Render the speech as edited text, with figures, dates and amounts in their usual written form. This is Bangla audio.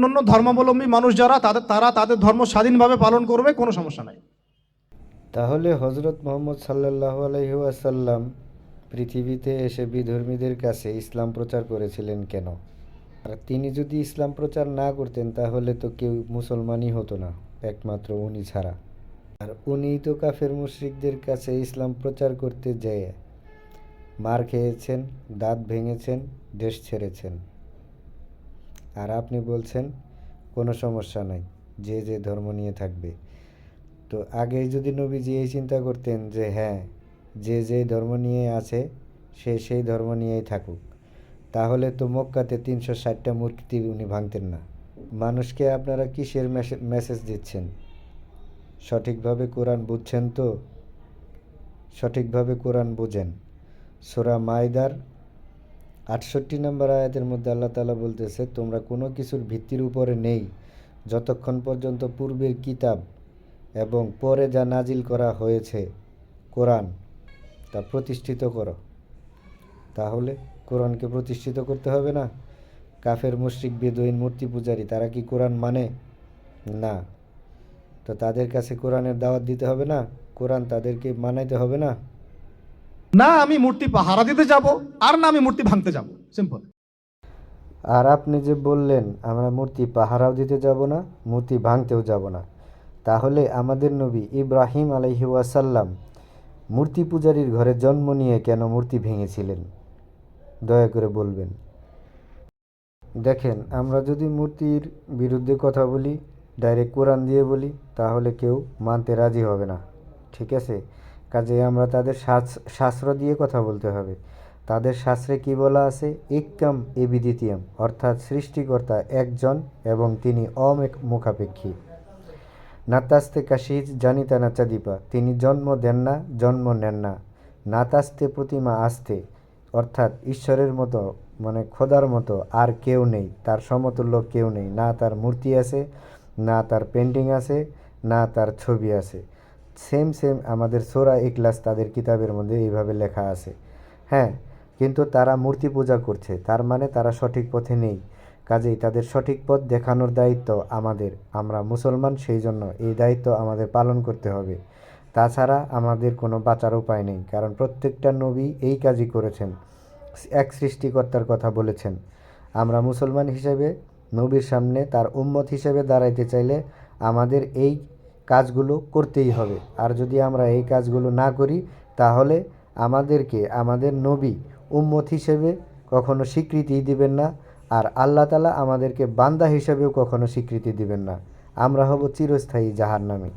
অন্যান্য ধর্মাবলম্বী মানুষ যারা তারা তাদের ধর্ম স্বাধীনভাবে পালন করবে, কোনো সমস্যা নাই। তাহলে হজরত মুহাম্মদ সাল্লাল্লাহু আলাইহি ওয়াসাল্লাম পৃথিবীতে এসে বিধর্মীদের কাছে ইসলাম প্রচার করেছিলেন কেন? আর তিনি যদি ইসলাম প্রচার না করতেন তাহলে তো কেউ মুসলমানই হতো না, একমাত্র উনি ছাড়া। আর উনিই তো কাফের মুশরিকদের কাছে ইসলাম প্রচার করতে যেয়ে মার খেয়েছেন, দাঁত ভেঙেছেন, দেশ ছেড়েছেন। আর আপনি বলছেন কোনো সমস্যা নাই, যে যে ধর্ম নিয়ে থাকবে। তো আগেই যদি নবীজি এই চিন্তা করতেন যে হ্যাঁ, যে যেই ধর্ম নিয়ে আছে সে সেই ধর্ম নিয়েই থাকুক, তাহলে তো মক্কাতে 360টা মূর্তি উনি ভাঙতেন না। মানুষকে আপনারা কিসের মেসেজ দিচ্ছেন? সঠিকভাবে কোরআন বুঝছেন তো? সঠিকভাবে কোরআন বুঝেন। সূরা মাইদার 68 নম্বর আয়াতের মধ্যে আল্লাহ তাআলা বলতেছে, তোমরা কোনো কিছুর ভিত্তির উপরে নেই যতক্ষণ পর্যন্ত পূর্বের কিতাব এবং পরে যা নাজিল করা হয়েছে কোরআন তা প্রতিষ্ঠিত করো। তাহলে কোরআনকে প্রতিষ্ঠিত করতে হবে না? কাফের মুশরিক বেদুইন মূর্তি পূজারী তারা কি কোরআন মানে? না। তো তাদের কাছে কোরআনের দাওয়াত দিতে হবে না? কোরআন তাদেরকে মানাইতে হবে না? না আমি মূর্তি পাহারা দিতে যাব, আর না আমি মূর্তি ভাঙতে যাব, সিম্পল। আর আপনি যে বললেন আমরা মূর্তি পাহারাও দিতে যাব না, মূর্তি ভাঙতেও যাব না, তাহলে আমাদের নবী ইব্রাহিম আলাইহি ওয়াসাল্লাম মূর্তি পূজারীর ঘরে জন্ম নিয়ে কেন মূর্তি ভেঙেছিলেন? দয়া করে বলবেন। দেখেন, আমরা যদি মূর্তির বিরুদ্ধে কথা বলি, ডাইরেক্ট কোরআন দিয়ে বলি, তাহলে কেউ মানতে রাজি হবে না। ঠিক আছে? কাজেই আমরা তাদের শাস্ত্র দিয়ে কথা বলতে হবে। তাদের শাস্ত্রে কি বলা আছে? ইক্কাম এবিদিতিয়াম, অর্থাৎ সৃষ্টিকর্তা একজন এবং তিনি অমুখাপেক্ষী। নাতাস্তে কাশিজ জানিতা নাচাদিপা, তিনি জন্ম দেন না, জন্ম নেন না। নাতাস্তে প্রতিমা আস্তে, অর্থাৎ ঈশ্বরের মতো মানে খোদার মতো আর কেউ নেই, তার সমতুল্য কেউ নেই। না তার মূর্তি আছে, না তার পেন্টিং আছে, না তার ছবি আছে। সেম সেম আমাদের সূরা ইখলাস তাদের কিতাবের মধ্যে এইভাবে লেখা আছে। হ্যাঁ, কিন্তু তারা মূর্তি পূজা করছে, তার মানে তারা সঠিক পথে নেই। কাজেই তাদের সঠিক পথ দেখানোর দায়িত্ব আমাদের। আমরা মুসলমান, সেই জন্য এই দায়িত্ব আমাদের পালন করতে হবে। তাছাড়া আমাদের কোনো বাঁচার উপায় নেই, কারণ প্রত্যেকটা নবী এই কাজই করেছেন, এক সৃষ্টিকর্তার কথা বলেছেন। আমরা মুসলমান হিসেবে নবীর সামনে তার উম্মত হিসেবে দাঁড়াইতে চাইলে আমাদের এই কাজগুলো করতেই হবে। আর যদি আমরা এই কাজগুলো না করি, তাহলে আমাদেরকে আমাদের নবী উম্মত হিসেবে কখনো স্বীকৃতি দিবেন না, আর আল্লাহ তাআলা আমাদেরকে বান্দা হিসেবেও কখনো স্বীকৃতি দিবেন না। আমরা হব চিরস্থায়ী জাহান্নামী।